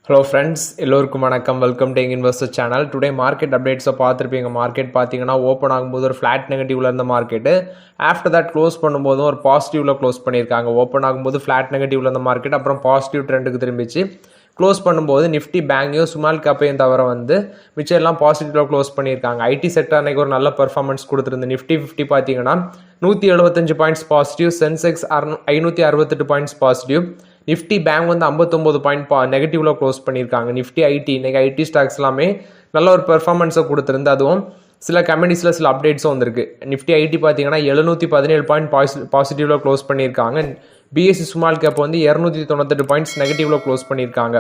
Hello friends, எல்லோருக்கும் வணக்கம். Welcome to investor channel. Today market அப்டேட்ஸை பார்த்துருப்பீங்க. மார்க்கெட் பார்த்தீங்கன்னா ஓப்பன் ஆகும்போது ஒரு ஃப்ளாட் நெகட்டிவ்ல இருந்த மார்க்கெட்டு ஆஃப்டர் தட் க்ளோஸ் பண்ணும்போதும் ஒரு பாசிட்டிவ்ல க்ளோஸ் பண்ணியிருக்காங்க. ஓப்பன் ஆகும்போது ஃப்ளாட் நெகட்டிவ்ல இருந்த மார்க்கெட் அப்புறம் பாசிட்டிவ் ட்ரெண்டுக்கு திரும்பிச்சு. க்ளோஸ் பண்ணும்போது நிஃப்டி பேங்கையும் ஸ்மால் கேப்பையும் தவிர மிச்சம் எல்லாம் பாசிட்டிவ்ல க்ளோஸ் பண்ணியிருக்காங்க. ஐடி செக்டர் அன்னைக்கு ஒரு நல்ல பெர்ஃபார்மன்ஸ் கொடுத்துருந்து. நிஃப்டி 50 பார்த்தீங்கன்னா 175 points positive, Sensex 568 points positive, Nifty bank 59 point நெகட்டிவ்ல க்ளோஸ் பண்ணியிருக்காங்க. நிஃப்டி ஐடி இன்னைக்கு ஐடி ஸ்டாக்ஸ் எல்லாமே நல்ல ஒரு பெர்ஃபார்மன்ஸை கொடுத்துருந்து. அதுவும் சில கம்பெனிஸில் சில அப்டேட்ஸும் வந்திருக்கு. நிஃப்டி ஐடி பார்த்தீங்கன்னா 717 பாயிண்ட் பாசிட்டிவ்ல க்ளோஸ் பண்ணியிருக்காங்க. பிஎஸ்சி ஸ்மால் கேப் 298 பாயிண்ட்ஸ் நெகட்டிவ்ல க்ளோஸ் பண்ணியிருக்காங்க.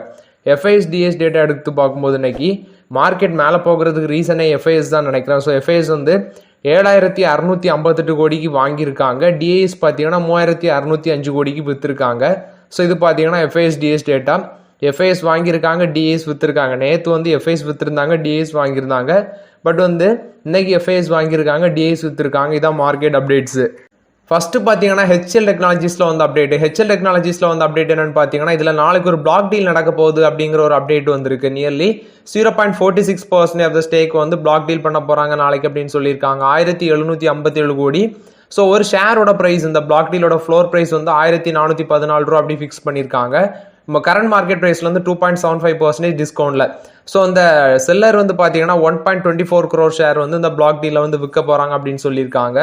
எஃப்ஐஎஸ் டேட்டா எடுத்து பார்க்கும்போது இன்னைக்கு மார்க்கெட் மேலே போகிறதுக்கு ரீசனே எஃப்ஐஎஸ் தான் நினைக்கிறேன். ஸோ எஃப்ஐஎஸ் 7658 கோடிக்கு வாங்கியிருக்காங்க. டிஏஎஸ் பார்த்தீங்கன்னா 3605 கோடிக்கு விற்றுருக்காங்க. ஸோ இது பார்த்தீங்கன்னா எஃப்ஐஎஸ் டேட்டா. எஃப்ஐஎஸ் வாங்கியிருக்காங்க, டிஏஎஸ் விற்றுருக்காங்க. நேற்று எஃப்ஐஎஸ் விற்றுருந்தாங்க, டிஏஎஸ் வாங்கியிருந்தாங்க. பட் இன்னைக்கு எஃப்ஐஎஸ் வாங்கியிருக்காங்க, டிஏஎஸ் விற்றுருக்காங்க. இதான் மார்க்கெட் அப்டேட்ஸு. ஃபர்ஸ்ட் பார்த்தீங்கன்னா ஹெச்எல் டெக்னாலஜிஸில் அப்டேட். ஹெச்எல் டெக்னாலஜிஸில் அப்டேட் என்னன்னு பார்த்தீங்கன்னா, இதில் நாளைக்கு ஒரு பிளாக் டீல் நடக்க போகுது அப்படிங்கிற ஒரு அப்டேட் வந்திருக்கு. Nearly 0.46% of the stake block deal பண்ண போகிறாங்க நாளைக்கு அப்படின்னு சொல்லியிருக்காங்க. 1757 கோடி. ஸோ ஒரு ஷேரோட ப்ரைஸ், இந்த பிளாக் டீலோட ஃப்ளோர் ப்ரைஸ் 1414 ரூபா அப்படி ஃபிக்ஸ் பண்ணியிருக்காங்க. நம்ம கரண்ட் மார்க்கெட் ப்ரைஸ்ல 2.75% டிஸ்கவுண்ட்ல. ஸோ அந்த செல்லர் பார்த்தீங்கன்னா 1.24 crore ஷேர் இந்த பிளாக் டீல விற்க போறாங்க அப்படின்னு சொல்லியிருக்காங்க.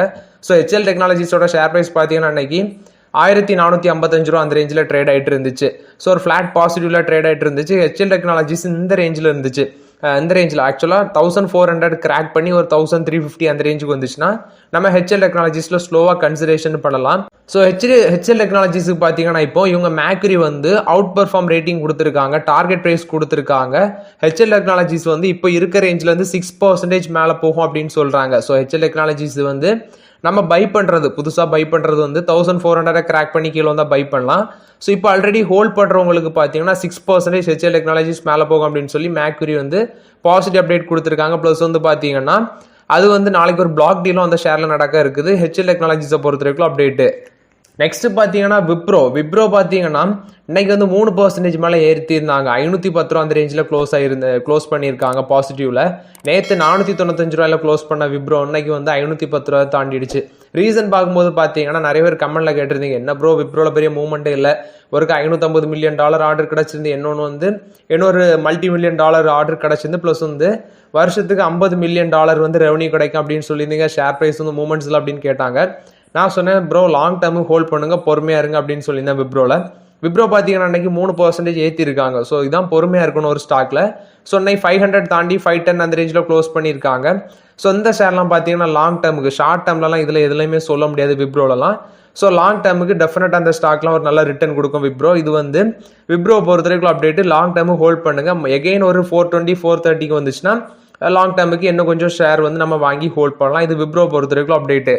ஸோ ஹெச்எல் டெக்னாலஜிஸோட ஷேர் ப்ரைஸ் பார்த்தீங்கன்னா அன்னைக்கு 1455 ரூபா அந்த ரேஞ்சில் ட்ரேட் ஆகிட்டு இருந்துச்சு. ஸோ ஒரு ஃபிளாட் பாசிட்டிவ்ல ட்ரேட் ஆகிட்டு இருந்துச்சு. ஹெச்எல் டெக்னாலஜிஸ் இந்த ரேஞ்சில் இருந்துச்சு. இந்த ரேஞ்சில் ஆக்சுவலாக 1400 கிராக் பண்ணி ஒரு 1350 அந்த ரேஞ்சுக்கு வந்துச்சுன்னா நம்ம ஹெச்எல் டெக்னாலஜிஸில் ஸ்லோவாக கன்சிடரேஷன் பண்ணலாம். ஸோ ஹெச்எல் டெக்னாலஜிஸுக்கு பார்த்தீங்கன்னா இப்போ இவங்க மேக்ரி அவுட் பெர்ஃபார்ம் ரேட்டிங் கொடுத்துருக்காங்க, டார்கெட் ப்ரைஸ் கொடுத்துருக்காங்க. ஹெச்எல் டெக்னாலஜிஸ் இப்போ இருக்க ரேஞ்சில் 6% மேலே போகும் அப்படின்னு சொல்கிறாங்க. ஸோ ஹெச்எல் டெக்னாலஜிஸ் நம்ம பை பண்ணுறது, புதுசாக பை பண்ணுறது 1400 கிராக் பண்ணி கீழே வந்தால் பை பண்ணலாம். ஸோ இப்போ ஆல்ரெடி ஹோல்ட் பண்ணுறவங்களுக்கு பார்த்தீங்கன்னா 6% ஹெச்எல் டெக்னாலஜிஸ் மேலே போகும் அப்படின்னு சொல்லி மேக்ரி பாசிட்டிவ் அப்டேட் கொடுத்துருக்காங்க. ப்ளஸ் பார்த்தீங்கன்னா அது நாளைக்கு ஒரு பிளாக் டீலும் அந்த ஷேரில் நடக்க இருக்குது. ஹெச்எல் டெக்னாலஜிஸை பொறுத்த வரைக்கும் அப்டேட்டு. நெக்ஸ்ட் பார்த்தீங்கன்னா விப்ரோ பார்த்தீங்கன்னா இன்னைக்கு 3% மேலே ஏற்றிருந்தாங்க. 510 ரூபா அந்த ரேஞ்சில் க்ளோஸ் பண்ணியிருக்காங்க பாசிட்டிவ்ல. நேற்று 495 ரூபாயில் க்ளோஸ் பண்ண விப்ரோ இன்னைக்கு 510 ரூபா தாண்டிடுச்சு. ரீசன் பார்க்கும்போது பார்த்தீங்கன்னா நிறைய பேர் கமெண்ட்ல கேட்டிருந்தீங்க, என்ன ப்ரோ விப்ரோல பெரிய மூவ்மெண்ட்டே இல்லை, ஒரு $550 மில்லியன் ஆர்டர் கிடச்சிருந்து, இன்னொரு $multi-million ஆர்டர் கிடச்சிருந்து, ப்ளஸ் வருஷத்துக்கு $50 மில்லியன் ரெவன்யூ கிடைக்கும் அப்படின்னு சொல்லியிருந்தீங்க. ஷேர் ப்ரைஸ் மூவ்மெண்ட்ஸில் அப்படின்னு கேட்டாங்க. நான் சொன்னேன் ப்ரோ லாங் டேர்முக்கு ஹோல்ட் பண்ணுங்க, பொறுமையாக இருங்க அப்படின்னு சொல்லியிருந்தேன். விப்ரோ பார்த்தீங்கன்னா அன்னைக்கு 3% ஏற்றிருக்காங்க. ஸோ இதான் பொறுமையாக இருக்கணும் ஒரு ஸ்டாக்ல. ஸோ இன்னைக்கு 500 தாண்டி 510 அந்த ரேஞ்சில் க்ளோஸ் பண்ணியிருக்காங்க. ஸோ இந்த ஷேர்லாம் பார்த்தீங்கன்னா லாங் டேர்முக்கு, ஷார்ட் டேர்ம்லலாம் இதில் எதுலையுமே சொல்ல முடியாது விப்ரோலலாம். ஸோ லாங் டேர்முக்கு டெஃபினட்டாக அந்த ஸ்டாக்லாம் ஒரு நல்ல ரிட்டர்ன் கொடுக்கும் விப்ரோ. இது விப்ரோ பொறுத்த வரைக்கும் அப்டேட்டு. லாங் டேர்முக்கு ஹோல்ட் பண்ணுங்க. எகெயின் ஒரு 420 430 வந்துச்சுன்னா லாங் டேர்முக்கு இன்னும் கொஞ்சம் ஷேர் நம்ம வாங்கி ஹோல்ட் பண்ணலாம். இது விப்ரோ பொறுத்த வரைக்கும் அப்டேட்டு.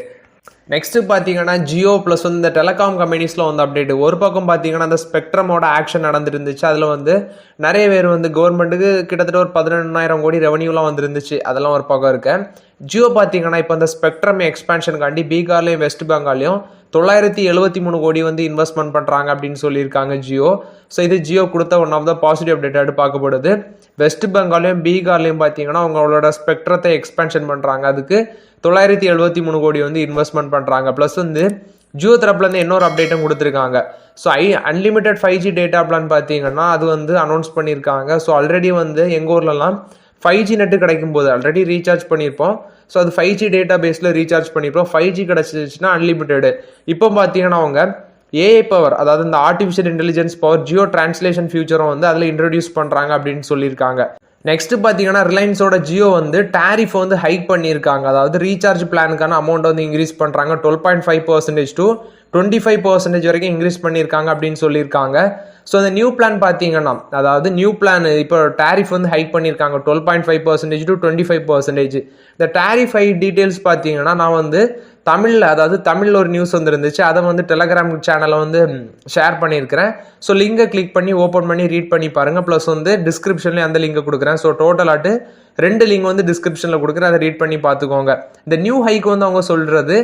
நெக்ஸ்ட் பார்த்தீங்கன்னா ஜியோ ப்ளஸ் இந்த டெலிகாம் கம்பெனிஸில் அப்டேட். ஒரு பக்கம் பார்த்தீங்கன்னா அந்த ஸ்பெக்ட்ரமோட ஆக்ஷன் நடந்துருந்துச்சு. அதில் நிறைய பேர் கவர்மெண்ட்டுக்கு கிட்டத்தட்ட ஒரு 11,000 கோடி ரெவன்யூலாம் வந்துருந்துச்சு. அதெல்லாம் ஒரு பக்கம் இருக்கு. ஜியோ பார்த்தீங்கன்னா இப்போ அந்த ஸ்பெக்ட்ரம் எக்ஸ்பேன்ஷனுக்காண்டி பீகார்லையும் வெஸ்ட் பெங்காலையும் 973 கோடி இன்வெஸ்ட்மெண்ட் பண்ணுறாங்க அப்படின்னு சொல்லியிருக்காங்க ஜியோ. ஸோ இது ஜியோ கொடுத்த one of the positive update பார்க்கப்படுது. வெஸ்ட் பெங்காலையும் பீகார்லையும் பார்த்தீங்கன்னா அவங்களோட ஸ்பெக்ட்ரத்தை எக்ஸ்பேன்ஷன் பண்ணுறாங்க. அதுக்கு 973 கோடி இன்வெஸ்ட்மெண்ட் பண்ணுறாங்க. ப்ளஸ் ஜியோ தரப்புலேருந்து இன்னொரு அப்டேட்டும் கொடுத்துருக்காங்க. So unlimited 5G data plan பார்த்தீங்கன்னா அது அனௌன்ஸ் பண்ணியிருக்காங்க. ஸோ ஆல்ரெடி எங்கள் ஊர்லலாம் 5G நெட்டு கிடைக்கும் போது ஆல்ரெடி ரீசார்ஜ் பண்ணியிருப்போம். ஸோ அது 5G டேட்டா பேஸில் ரீசார்ஜ் பண்ணியிருப்போம். 5G கிடச்சிச்சுன்னா unlimited. இப்போ பார்த்தீங்கன்னா அவங்க ஏஐ பவர், அதாவது இந்த artificial intelligence power Jio translation ஃபியூச்சரும் அதில் இன்ட்ரடியூஸ் பண்ணுறாங்க அப்படின்னு சொல்லியிருக்காங்க. நெக்ஸ்ட் பார்த்தீங்கன்னா ரிலையன்ஸோட ஜியோ டேரிஃப் ஹைக் பண்ணியிருக்காங்க. அதாவது ரீசார்ஜ் பிளானுக்கான அமௌண்ட் இன்க்ரீஸ் பண்ணுறாங்க. 12.5% to 25% வரைக்கும் இன்க்ரீஸ் பண்ணியிருக்காங்க அப்படின்னு சொல்லியிருக்காங்க. ஸோ அந்த நியூ பிளான் பார்த்தீங்கன்னா, அதாவது நியூ பிளான் இப்போ டேரிஃப் ஹைக் பண்ணியிருக்காங்க 12.5% to 25%. இந்த டேரிஃப் ஹை டீட்டெயில்ஸ் பார்த்தீங்கன்னா நான் தமிழில், அதாவது தமிழில் ஒரு நியூஸ் இருந்துச்சு. அதை டெலகிராம் சேனலில் ஷேர் பண்ணியிருக்கிறேன். ஸோ லிங்கை கிளிக் பண்ணி ஓப்பன் பண்ணி ரீட் பண்ணி பாருங்கள். ப்ளஸ் டிஸ்கிரிப்ஷன்லேயும் அந்த லிங்கை கொடுக்குறேன். ஸோ டோட்டலாட்டு 2 லிங்க் டிஸ்கிரிப்ஷனில் கொடுக்குறேன். அதை ரீட் பண்ணி பார்த்துக்கோங்க. இந்த நியூ ஹைக் அவங்க சொல்கிறது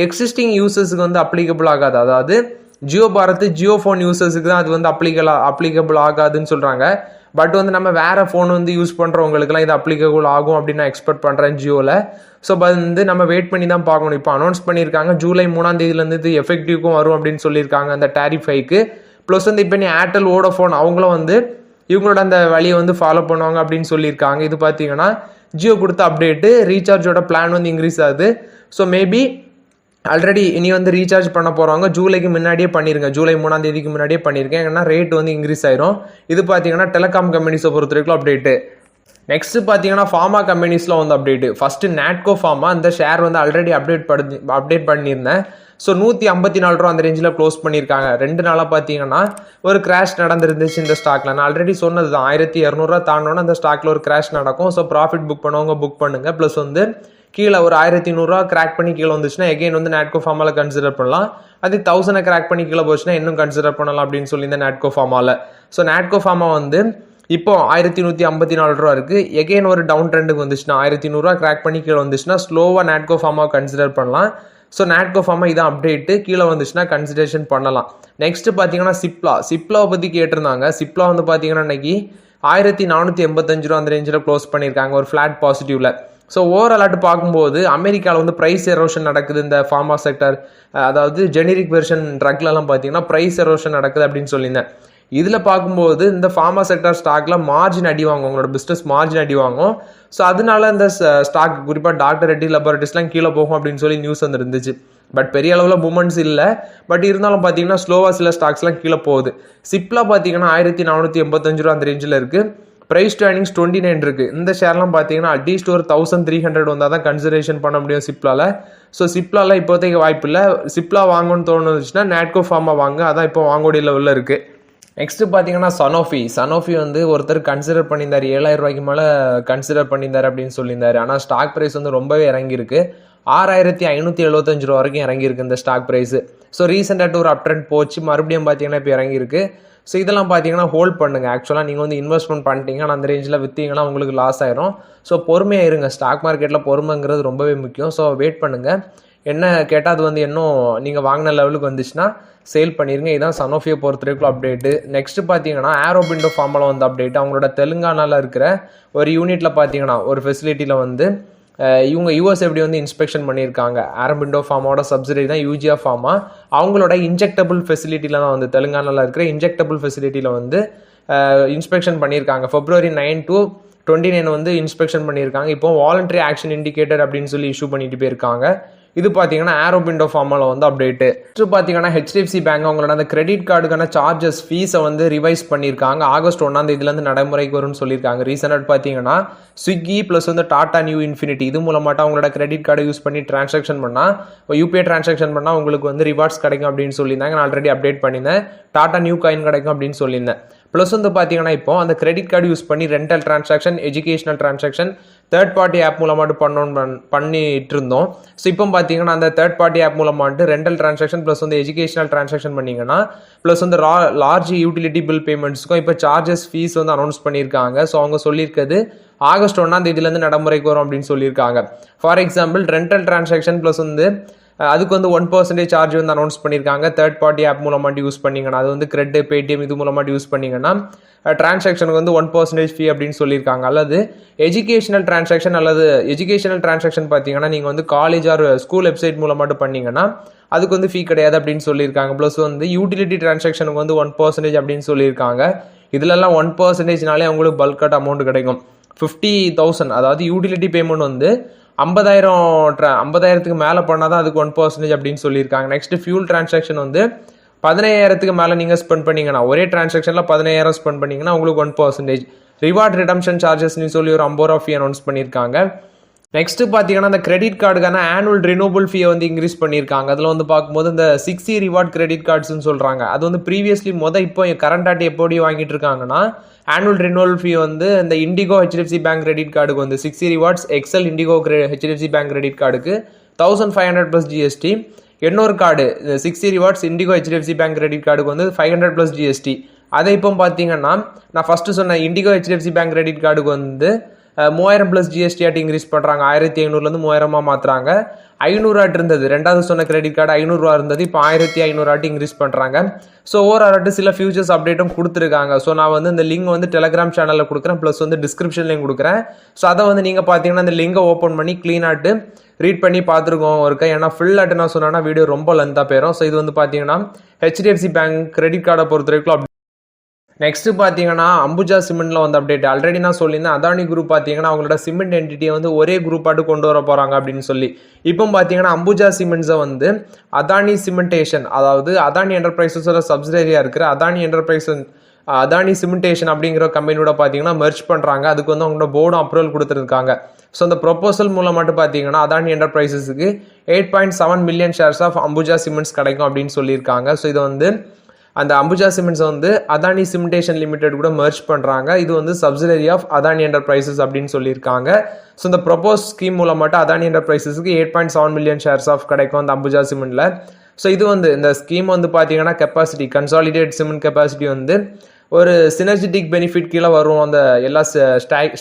எக்ஸிஸ்டிங் யூசர்ஸுக்கு அப்ளிகபிள் ஆகாது. அதாவது ஜியோ பாரத் ஜியோ ஃபோன் யூசர்ஸுக்கு தான் அது வந்து அப்ளிகபிள் ஆகாதுன்னு சொல்கிறாங்க. பட் வந்து நம்ம வேறு ஃபோன் வந்து யூஸ் பண்ணுறவங்களுக்குலாம் இது அப்ளிகபிள் ஆகும் அப்படின்னு நான் எக்ஸ்பெக்ட் பண்ணுறேன் ஜியோவில். ஸோ வந்து நம்ம வெயிட் பண்ணி தான் பார்க்கணும். இப்போ அனௌன்ஸ் பண்ணியிருக்காங்க ஜூலை 3ஆம் தேதியிலேருந்து இது எஃபெக்டிவ்க்கும் வரும் அப்படின்னு சொல்லியிருக்காங்க அந்த டேரிஃப் ஹைக்கு. ப்ளஸ் வந்து இப்போ நீ ஏர்டெல் வோடஃபோன் அவங்களும் வந்து இவங்களோட அந்த வழியை வந்து ஃபாலோ பண்ணுவாங்க அப்படின்னு சொல்லியிருக்காங்க. இது பார்த்தீங்கன்னா ஜியோ கொடுத்த அப்டேட்டு. ரீசார்ஜோட பிளான் வந்து இன்க்ரீஸ் ஆகுது. ஸோ மேபி ஆல்ரெடி இனி வந்து ரீசார்ஜ் பண்ண போகிறவங்க ஜூலைக்கு முன்னாடியே பண்ணிருங்க, ஜூலை 3ஆம் தேதிக்கு முன்னாடியே பண்ணியிருக்கேன். ஏன்னா ரேட் வந்து இன்க்ரீஸ் ஆயிரும். இது பார்த்தீங்கன்னா டெலிகாம் கம்பெனிஸை பொறுத்த வரைக்கும் அப்டேட்டு. நெக்ஸ்ட் பார்த்தீங்கன்னா ஃபார்மா கம்பெனிஸில் வந்து அப்டேட்டு. ஃபஸ்ட்டு நாட்கோ ஃபார்மா இந்த ஷேர் வந்து ஆல்ரெடி அப்டேட் பண்ணியிருந்தேன். ஸோ 154 ரூபா அந்த ரேஞ்சில் க்ளோஸ் பண்ணியிருக்காங்க. 2 நாளாக பார்த்தீங்கன்னா ஒரு கிராஷ் நடந்துருந்துச்சு இந்த ஸ்டாக்ல. நான் ஆல்ரெடி சொன்னது தான் 1200 தாண்டோன்னா அந்த ஸ்டாக்ல ஒரு கிராஷ் நடக்கும். ஸோ ப்ராஃபிட் புக் பண்ணவங்க புக் பண்ணுங்க. ப்ளஸ் வந்து கீழே ஒரு 1100 கிராக் பண்ணி கீழே வந்துச்சுன்னா எகைன் வந்து நாட்கோ ஃபார்மாவில் கன்சிடர் பண்ணலாம். அது 1000 கிராக் பண்ணி கீழே போச்சுன்னா இன்னும் கன்சிடர் பண்ணலாம் அப்படின்னு சொல்லி இந்த நாட்கோ ஃபார்மாவில். ஸோ நாட்கோ ஃபார்மா வந்து இப்போ 1154 ரூபா இருக்கு. எகைன் ஒரு டவுன் ட்ரெண்டுக்கு வந்துச்சுன்னா 1100 கிராக் பண்ணி கீழே வந்துச்சுன்னா ஸ்லோவாக நாட்கோ ஃபார்மா கன்சிடர் பண்ணலாம். ஸோ நாட்கோ ஃபார்மா இதான் அப்டேட்டு. கீழே வந்துச்சுன்னா கன்சிடரேஷன் பண்ணலாம். நெக்ஸ்ட் பார்த்தீங்கன்னா சிப்லாவை பற்றி கேட்டிருந்தாங்க. சிப்லா வந்து பார்த்தீங்கன்னா இன்னைக்கு 1485 ரூபா அந்த ரேஞ்சில் க்ளோஸ் பண்ணியிருக்காங்க ஒரு ஃப்ளாட் பாசிட்டிவ்ல. ஸோ ஓவராலாட்டு பார்க்கும்போது அமெரிக்காவில் வந்து ப்ரைஸ் எரோஷன் நடக்குது இந்த ஃபார்மா செக்டர், அதாவது ஜெனரிக் வெர்ஷன் ட்ரக்லலாம் பார்த்தீங்கன்னா ப்ரைஸ் எரோஷன் நடக்குது அப்படின்னு சொல்லியிருந்தேன். இதில் பார்க்கும்போது இந்த ஃபார்மா செக்டர் ஸ்டாக்ல மார்ஜின் அடி வாங்கும், உங்களோட பிஸ்னஸ் மார்ஜின் அடி வாங்கும். ஸோ அதனால இந்த ஸ்டாக் குறிப்பாக டாக்டர் ரெட்டி லெபார்ட்டரிஸ்லாம் கீழே போகும் அப்படின்னு சொல்லி நியூஸ் வந்து இருந்துச்சு. பட் பெரிய அளவில் மூமெண்ட்ஸ் இல்லை. பட் இருந்தாலும் பார்த்தீங்கன்னா ஸ்லோவாக சில ஸ்டாக்ஸ்லாம் கீழே போகுது. சிப்லா பார்த்தீங்கன்னா 1485 ரூபா அந்த ரேஞ்சில் இருக்குது. ப்ரைஸ் டு earnings 29 இருக்குது. இந்த ஷேர்லாம் பார்த்தீங்கன்னா அட்லீஸ்ட் ஒரு 1300 வந்தால் தான் கன்சிடரேஷன் பண்ண முடியும் சிப்லாவில். ஸோ சிப்லாவில் இப்போதைக்கு வாய்ப்பு இல்லை. சிப்லா வாங்கணும்னு தோணுச்சுன்னா நாட்கோ ஃபார்மா வாங்க, அதான் இப்போ வாங்கக்கூடிய லெவலில் இருக்குது. நெக்ஸ்ட்டு பார்த்தீங்கன்னா சனோஃபி வந்து ஒருத்தர் கன்சிடர் பண்ணியிருந்தார், 7000 ரூபாய்க்கு மேலே கன்சிடர் பண்ணியிருந்தார் அப்படின்னு சொல்லியிருந்தார். ஆனால் ஸ்டாக் ப்ரைஸ் வந்து ரொம்பவே இறங்கியிருக்கு. 6575 ரூபா வரைக்கும் இறங்கியிருக்கு இந்த ஸ்டாக் ப்ரைஸு. ஸோ ரீசெண்டாக ஒரு அப் ட்ரெண்ட் போச்சு, மறுபடியும் பார்த்தீங்கன்னா இப்போ இறங்கியிருக்கு. ஸோ இதெல்லாம் பார்த்தீங்கன்னா ஹோல்ட் பண்ணுங்கள். ஆக்சுவலாக நீங்கள் வந்து இன்வெஸ்ட்மெண்ட் பண்ணிட்டீங்க, ஆனால் அந்த ரேஞ்சில் விற்றீங்கன்னா உங்களுக்கு லாஸ் ஆயிரும். ஸோ பொறுமையாக இருங்க. ஸ்டாக் மார்க்கெட்டில் பொறுமைங்கிறது ரொம்பவே முக்கியம். ஸோ வெயிட் பண்ணுங்கள். என்ன கேட்டால் அது வந்து இன்னும் நீங்கள் வாங்கின லெவலுக்கு வந்துச்சுன்னா சேல் பண்ணிடுங்க. இதுதான் சனோஃபியை பொறுத்த வரைக்கும் அப்டேட்டு. நெக்ஸ்ட்டு பார்த்தீங்கன்னா ஆரோபிண்டோ ஃபார்மில் வந்து அப்டேட். அவங்களோட தெலுங்கானாவில் இருக்கிற ஒரு யூனிட்டில் பார்த்தீங்கன்னா ஒரு ஃபெசிலிட்டியில் வந்து இவங்க யூஎஸ்எஃப்டி வந்து இன்ஸ்பெக்ஷன் பண்ணியிருக்காங்க. ஆரோபிண்டோ ஃபார்மோட சப்சிடரி தான் யூஜியா ஃபார்மா. அவங்களோட இன்ஜெக்டபிள் ஃபெசிலிட்டியில் தான் வந்து தெலுங்கானாவில் இருக்கிற இன்ஜெக்டபிள் ஃபெசிலிட்டியில் வந்து இன்ஸ்பெக்ஷன் பண்ணியிருக்காங்க. February 9 to 29 வந்து இன்ஸ்பெக்ஷன் பண்ணியிருக்காங்க. இப்போ வாலண்டரி ஆக்ஷன் இண்டிகேட்டர் அப்படின்னு சொல்லி இஷ்யூ பண்ணிட்டு போயிருக்காங்க. இது பார்த்தீங்கன்னா ஆரோபிண்டோ ஃபார்மாவில் வந்து அப்டேட்டு. நெக்ஸ்ட் பார்த்தீங்கன்னா ஹெச்டிஎஃப்சி பேங்க் அவங்களோட அந்த கிரெடிட் கார்டுக்கான சார்ஜஸ் ஃபீஸை வந்து ரிவைஸ் பண்ணியிருக்காங்க. ஆகஸ்ட் 1ஆம் தேதியிலேருந்து நடைமுறைக்கு வரும்னு சொல்லியிருக்காங்க. ரீசெண்டாக பார்த்தீங்கன்னா ஸ்விக்கி ப்ளஸ் வந்து டாடா நியூ இன்ஃபினிட்டி இது மூலமாட்ட அவங்களோட கிரெடிட் கார்டை யூஸ் பண்ணி டிரான்சாக்ஷன் பண்ணால், யூபிஐ டிரான்சாக்ஷன் பண்ணால் உங்களுக்கு வந்து ரிவார்ட்ஸ் கிடைக்கும் அப்படின்னு சொல்லியிருந்தாங்க. நான் ஆல்ரெடி அப்டேட் பண்ணியிருந்தேன். டாடா நியூ காயின் கிடைக்கும் அப்படின்னு சொல்லியிருந்தேன். ப்ளஸ் வந்து பார்த்தீங்கன்னா இப்போ அந்த கிரெடிட் கார்டு யூஸ் பண்ணி rental transaction, educational transaction third party app மூலமாட்டு பண்ணிட்டு இருந்தோம். ஸோ இப்போ பார்த்தீங்கன்னா அந்த தேர்ட் பார்ட்டி ஆப் மூலமாட்டு ரெண்டல் டிரான்சாக்ஷன் ப்ளஸ் வந்து எஜுகேஷனல் டிரான்சாக்ஷன் பண்ணிங்கன்னா ப்ளஸ் வந்து லார்ஜ் யூட்டிலிட்டி பில் பேமெண்ட்ஸ்க்கும் இப்போ சார்ஜஸ் ஃபீஸ் வந்து அனௌன்ஸ் பண்ணியிருக்காங்க. ஸோ அவங்க சொல்லியிருக்கிறது ஆகஸ்ட் 1ஆம் தேதியிலேருந்து நடைமுறைக்கு வரும் அப்படின்னு சொல்லியிருக்காங்க. For example rental transaction plus வந்து அதுக்கு வந்து 1% சார்ஜ் வந்து அனௌன்ஸ் பண்ணியிருக்காங்க. தேர்ட் பார்ட்டி ஆப் மூலமாட்டு யூஸ் பண்ணிங்கன்னா, அது வந்து கிரெட், பேடிஎம் இது மூலமாட்டு யூஸ் பண்ணிங்கன்னா டிரான்சாக்ஷனுக்கு வந்து 1% ஃபீ அப்படின்னு சொல்லியிருக்காங்க. அல்லது எஜுகேஷனல் டிரான்சாக்ஷன் பார்த்தீங்கன்னா நீங்கள் வந்து காலேஜ் ஆர் ஸ்கூல் வெப்சைட் மூலமாட்டு பண்ணிங்கன்னா அதுக்கு வந்து ஃபீ கிடையாது அப்படின்னு சொல்லியிருக்காங்க. ப்ளஸ் வந்து யூட்டிலிட்டி டிரான்சாக்ஷனுக்கு வந்து 1% அப்படின்னு சொல்லியிருக்காங்க. இதுலலாம் 1%னாலே அவங்களுக்கு பல்காட் அமௌண்ட் கிடைக்கும். 50,000 அதாவது யூட்டிலிட்டி பேமெண்ட் வந்து 50,000க்கு மேலே பண்ணால் தான் அதுக்கு 1% அப்படின்னு சொல்லியிருக்காங்க. நெக்ஸ்ட் ஃபியூல் டிரான்சாக்ஷன் வந்து 15,000க்கு மேலே நீங்கள் ஸ்பெண்ட் பண்ணிங்கன்னா, ஒரே டிரான்சாக்ஷனில் 15,000 ஸ்பெண்ட் பண்ணிங்கன்னா உங்களுக்கு 1%. ரிவார்ட் ரிடம்ஷன் சார்ஜஸ்னு சொல்லி ஒரு 50 ரூபா ஃபீ அனௌன்ஸ் பண்ணியிருக்காங்க. நெக்ஸ்ட்டு பார்த்தீங்கன்னா அந்த கிரெடிட் கார்டுக்கான ஆனுவல் ரினோவல் ஃபீயை வந்து இன்க்ரீஸ் பண்ணியிருக்காங்க. அதில் வந்து பார்க்கும்போது இந்த 6E ரிவார்ட் கிரெடிட் கார்ட்ஸ்ன்னு சொல்கிறாங்க. அது வந்து ப்ரீவியஸ்லி இப்போ கரண்டாட்டி எப்படி வாங்கிட்டு இருக்காங்கன்னா ஆனுவல் ரினோவல் ஃபீ வந்து இந்த இண்டிகோ ஹெச்டிஎஃப்சி பேங்க் கிரெடிட் கார்டுக்கு வந்து 6E rewards XL IndiGo HDFC bank credit கார்டுக்கு 1500 + GST. இன்னொரு card 6E rewards IndiGo HDFC bank credit கார்டுக்கு வந்து 500 + GST. அதை இப்போ பார்த்தீங்கன்னா நான் ஃபஸ்ட்டு சொன்ன இண்டிகோ ஹெச்டிஎஃப்சி பேங்க் கிரெடிட் கார்டுக்கு வந்து 3000 ப்ளஸ் ஜிஎஸ்டி ஆட் இன்க்ரீஸ் பண்ணுறாங்க. 1500லேருந்து 3000 மாற்றுறாங்க. 500 ஆட் இருந்தது, ரெண்டாவது சொன்ன கிரெடிட் கார்டு 500 இருந்தது, இப்போ 1500 ஆட் இன்க்ரீஸ் பண்ணுறாங்க. ஸோ ஓவரால் சில ஃபியூச்சர்ஸ் அப்டேட்டும் கொடுத்துருக்காங்க. ஸோ நான் வந்து இந்த லிங்க் வந்து டெலிகிராம் சேனலில் கொடுக்குறேன், ப்ளஸ் வந்து டிஸ்கிரிப்ஷன்லையும் கொடுக்குறேன். ஸோ அதை வந்து நீங்கள் பார்த்தீங்கன்னா இந்த லிங்கை ஓப்பன் பண்ணி க்ளீனாட்டு ரீட் பண்ணி பார்த்துருக்கோம் இருக்கா. ஏன்னா ஃபுல் ஆட்டு நான் சொன்னேன்னா வீடியோ ரொம்ப லென்த்தாக போயிடும். ஸோ இது வந்து பார்த்தீங்கன்னா ஹெச்டிஎஃப்சி பேங்க் கிரெடிட் கார்டை பொறுத்த வரைக்கும். நெக்ஸ்ட் பார்த்தீங்கன்னா அம்புஜா சிமெண்ட்ல வந்து அப்டேட் ஆல்ரெடி நான் சொல்லியிருந்தேன். அதானி குரூப் பார்த்தீங்கன்னா அவங்களோட சிமெண்ட் என்டிட்டியை வந்து ஒரே குரூப்பாட்டு கொண்டு வர போறாங்க அப்படின்னு சொல்லி. இப்போ பார்த்தீங்கன்னா அம்புஜா சிமெண்ட்ஸை வந்து அதானி சிமெண்டேஷன், அதாவது அதானி என்டர்பிரைசஸோட சப்சிடரியா இருக்கிற அதானி சிமெண்டேஷன் அப்படிங்கிற கம்பெனியோட பார்த்தீங்கன்னா மெர்ஜ் பண்ணுறாங்க. அதுக்கு வந்து அவங்களோட போர்டும் அப்ரூவல் கொடுத்துருக்காங்க. ஸோ அந்த ப்ரொபோசல் மூலம் மட்டும் பார்த்தீங்கன்னா அதானி என்டர்பிரைசஸுக்கு 8.7 million shares of Ambuja cements கிடைக்கும் அப்படின்னு சொல்லியிருக்காங்க. ஸோ இதை வந்து அந்த அம்புஜா சிமெண்ட்ஸ் வந்து அதானி சிமெண்டேஷன் லிமிடெட் கூட மெர்ஜ் பண்ணுறாங்க. இது வந்து சப்சிடரி ஆஃப் அதானி என்டர்பிரைசஸ் அப்படின்னு சொல்லியிருக்காங்க. ஸோ இந்த ப்ரொபோஸ் ஸ்கீம் மூலம் மட்டும் அதானி என்டர்பிரைசஸ்க்கு 8.7 மில்லியன் ஷேர்ஸ் ஆஃப் கிடைக்கும் அந்த அம்புஜா சிமெண்ட்ல. ஸோ இது வந்து இந்த ஸ்கீம் வந்து பார்த்தீங்கன்னா கெப்பாசிட்டி கன்சாலிடேட் சிமெண்ட் கெப்பாசிட்டி வந்து ஒரு சினர்ஜெட்டிக் பெனிஃபிட் கீழே வரும். அந்த எல்லா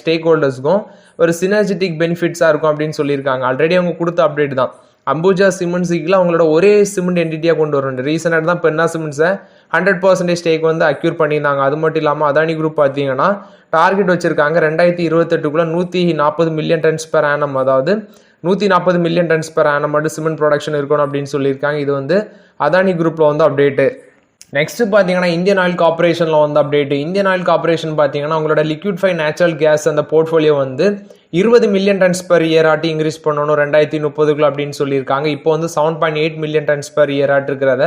ஸ்டேக் ஹோல்டர்ஸ்க்கும் ஒரு சினர்ஜெட்டிக் பெனிஃபிட்ஸாக இருக்கும் அப்படின்னு சொல்லியிருக்காங்க. ஆல்ரெடி அவங்க கொடுத்த அப்டேட் தான். அம்புஜா சிமெண்ட்ஸுக்குள்ள அவங்களோட ஒரே சிமெண்ட் என்டிட்டியாக கொண்டு வரணும். ரீசெண்டாக தான் பென்னா சிமெண்ட்ஸை 100% ஸ்டேக் வந்து அக்யூர் பண்ணியிருந்தாங்க. அது மட்டும் இல்லாமல் அதானி குரூப் பார்த்தீங்கன்னா டார்கெட் வச்சிருக்காங்க 2028 140 மில்லியன் டன்ஸ் பெர் ஆனம், அதாவது 140 மில்லியன் டன்ஸ் பெர் ஆனம் மட்டும் சிமெண்ட் ப்ரொடக்ஷன் இருக்கணும் அப்படின்னு சொல்லியிருக்காங்க. இது வந்து அதானி குரூப்பில் வந்து அப்டேட்டு. நெக்ஸ்ட் பார்த்தீங்கன்னா இந்தியன் ஆயில் கார்பரேஷனில் வந்து அப்டேட். இந்தியன் ஆயில் கார்பரேஷன் பார்த்தீங்கன்னா அவங்களோட லிக்விட்ஃபை நேச்சுரல் கேஸ் அந்த போர்ட்ஃபோலியோ வந்து 20 மில்லியன் டன்ஸ் பெர் இயர் ஆட்டி இன்க்ரீஸ் பண்ணணும் 2030 அப்படின்னு சொல்லியிருக்காங்க. இப்போ வந்து 7.8 மில்லியன் டன்ஸ் பெர் இயர் ஆட்டு இருக்கிறத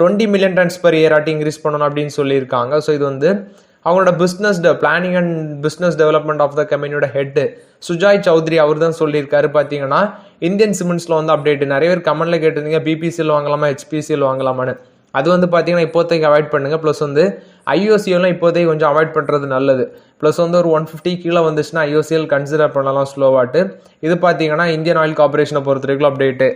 20 மில்லியன் டன்ஸ் பெர் இயர் ஆட்டி இன்க்ரீஸ் பண்ணணும் அப்படின்னு சொல்லியிருக்காங்க. ஸோ இது வந்து அவங்களோட planning and business development of the கம்பெனியோட ஹெட் சுஜாய் சௌத்ரி அவர் தான் சொல்லியிருக்காரு. பார்த்தீங்கன்னா இந்தியன் சிமெண்ட்ஸில் வந்து அப்டேட். நிறைய பேர் கமெண்ட்ல கேட்டிருந்தீங்க பிபிசிஎல் வாங்கலாமா ஹெச்பிசிஎல் வாங்கலாமான்னு. அது வந்து பார்த்தீங்கன்னா இப்போதைக்கு அவாய்ட் பண்ணுங்கள். ப்ளஸ் வந்து ஐஓசிஎல்லாம் இப்போதைக்கு கொஞ்சம் அவாய்ட் பண்ணுறது நல்லது. ப்ளஸ் வந்து ஒரு 150 கீழே வந்துச்சுன்னா ஐஓசிஎல் கன்சிடர் பண்ணலாம் ஸ்லோவாட்டு. இது பார்த்தீங்கன்னா இந்தியன் ஆயில் கார்பரேஷனை பொறுத்த வரைக்கும் அப்டேட்டு.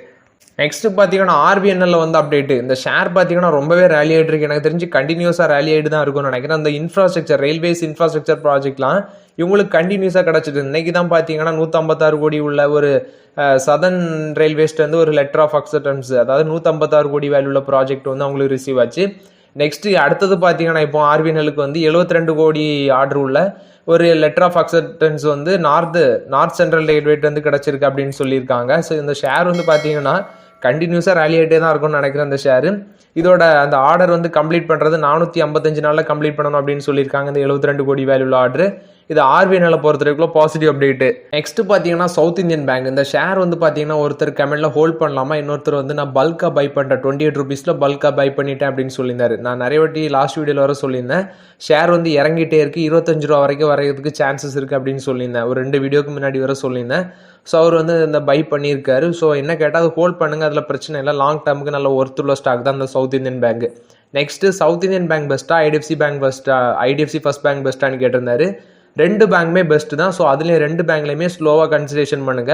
நெக்ஸ்ட் பார்த்தீங்கன்னா ஆர்பிஎன்எல்ல வந்து அப்டேட். இந்த ஷேர் பார்த்தீங்கன்னா ரொம்பவே ரேலி ஆகிட்டு இருக்கு. எனக்கு தெரிஞ்சு கண்டினியூஸாக ரேலி ஆகிட்டு தான் இருக்கும்னு நினைக்கிறேன். அந்த இன்ஃப்ராஸ்ட்ரக்சர் ரயில்வேஸ் இன்ஃப்ராஸ்ட்ரக்சர் ப்ராஜெக்ட்லாம் இவங்களுக்கு கண்டினியூஸாக கிடச்சிது. இன்னைக்கு தான் பார்த்தீங்கன்னா 156 கோடி உள்ள ஒரு சதர்ன் ரயில்வேஸ்ட் வந்து ஒரு லெட்டர் ஆஃப் அக்செப்டன்ஸ், அதாவது 156 கோடி வேல்யூ உள்ள ப்ராஜெக்ட் வந்து அவங்களுக்கு ரிசீவ் ஆச்சு. நெக்ஸ்ட் அடுத்தது பார்த்தீங்கன்னா இப்போ ஆர்பிஎன்எலுக்கு வந்து 72 கோடி ஆர்டர் உள்ள ஒரு லெட்டர் ஆஃப் அக்செப்டன்ஸ் வந்து நார்த் சென்ட்ரல் ரயில்வே வந்து கிடச்சிருக்கு அப்படின்னு சொல்லியிருக்காங்க. ஸோ இந்த ஷேர் வந்து பார்த்தீங்கன்னா கண்டினியூஸாக ரேலி ஆகிட்டே தான் இருக்கும்னு நினைக்கிறேன் அந்த ஷேரு. இதோட அந்த ஆர்டர் வந்து கம்ப்ளீட் பண்ணுறது 455 நாளில் கம்ப்ளீட் பண்ணணும் அப்படின்னு சொல்லியிருக்காங்க இந்த 72 கோடி வேல்யூ ஆர்டர். இது ஆர்பிஎன்எல் பொறுத்த வரைக்கும் பாசிட்டிவ் அப்டேட். நெக்ஸ்ட் பார்த்தீங்கன்னா சவுத் இந்தியன் பேங்க். இந்த ஷேர் வந்து பார்த்தீங்கன்னா ஒருத்தர் கமெண்ட்ல ஹோல்ட் பண்ணலாமா, இன்னொருத்தர் வந்து நான் பல்காக பை பண்ணிட்டேன் 28 ரூபீஸில் பல்காக பை பண்ணிட்டேன் அப்படின்னு சொல்லியிருந்தாரு. நான் நிறைய வாட்டி லாஸ்ட் வீடியோவில் வர சொல்லியிருந்தேன் ஷேர் வந்து இறங்கிட்டே இருக்குது, 25 ரூபா வரைக்கும் வரைகிறதுக்கு சான்சஸ் இருக்குது அப்படின்னு சொல்லியிருந்தேன். ஒரு 2 வீடியோக்கு முன்னாடி வர சொல்லியிருந்தேன். ஸோ அவர் வந்து இந்த பை பண்ணியிருக்காரு. ஸோ என்ன கேட்டால் அது ஹோல்ட் பண்ணுங்க, அதில் பிரச்சனை இல்லை, லாங் டேர்முக்கு நல்ல ஒர்த்துள்ள ஸ்டாக் தான் இந்த south Indian bank. Next south Indian bank பெஸ்ட்டா ஐடிஎஃப்சி பேங்க் பெஸ்ட்டா, ஐடிஎஃப்சி ஃபர்ஸ்ட் பேங்க் பெஸ்ட்டான்னு கேட்டிருந்தாரு. 2 பேங்க்குமே பெஸ்ட் தான். ஸோ அதுலேயும் 2 பேங்க்லையுமே ஸ்லோவாக கன்சிடரேஷன் பண்ணுங்க.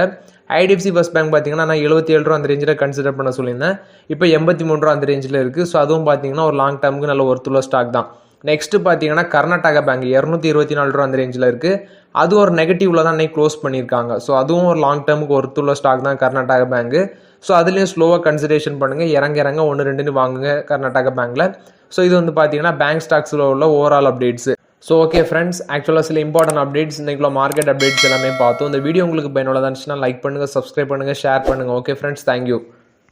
ஐடிஎஃப்சி ஃபர்ஸ்ட் பேங்க் பார்த்தீங்கன்னா நான் 77 ரூபா அந்த ரேஞ்சில் கன்சிடர் பண்ண சொல்லியிருந்தேன். இப்போ 83 ரூபா அந்த ரேஞ்சில் இருக்குது. ஸோ அதுவும் பார்த்தீங்கன்னா ஒரு லாங் டேர்முக்கு நல்ல ஒர்த்துள்ள ஸ்டாக் தான். நெக்ஸ்ட் பார்த்தீங்கன்னா கர்நாடகா பேங்க் 224 ரூபா அந்த ரேஞ்சில் இருக்குது. அது ஒரு நெகட்டிவ்ல தான் இன்னைக்கு க்ளோஸ் பண்ணியிருக்காங்க. ஸோ அதுவும் ஒரு லாங் டேர்முக்கு ஒர்த்துள்ள ஸ்டாக் தான் கர்நாடகா பேங்க். ஸோ அதுலேயும் ஸ்லோவாக கன்சிடரேஷன் பண்ணுங்கள், இறங்க 1-2 வாங்குங்க கர்நாடகா பேங்க்கில். ஸோ இது வந்து பார்த்தீங்கன்னா பேங்க் ஸ்டாக்ஸில் உள்ள overall updates. So okay friends, ஆக்சுவலாக சில இம்பார்ட்டன்ட் அப்டேட்ஸ் இன்றைக்குள்ள மார்க்கெட் அப்டேட்ஸ் எல்லாமே பார்த்தோம். இந்த வீடியோ உங்களுக்கு பயனுள்ளதாக இருந்துச்சுன்னா லைக் பண்ணுங்கள், சப்ஸ்கிரைப் பண்ணுங்கள், ஷேர் பண்ணுங்கள். Okay friends, thank you.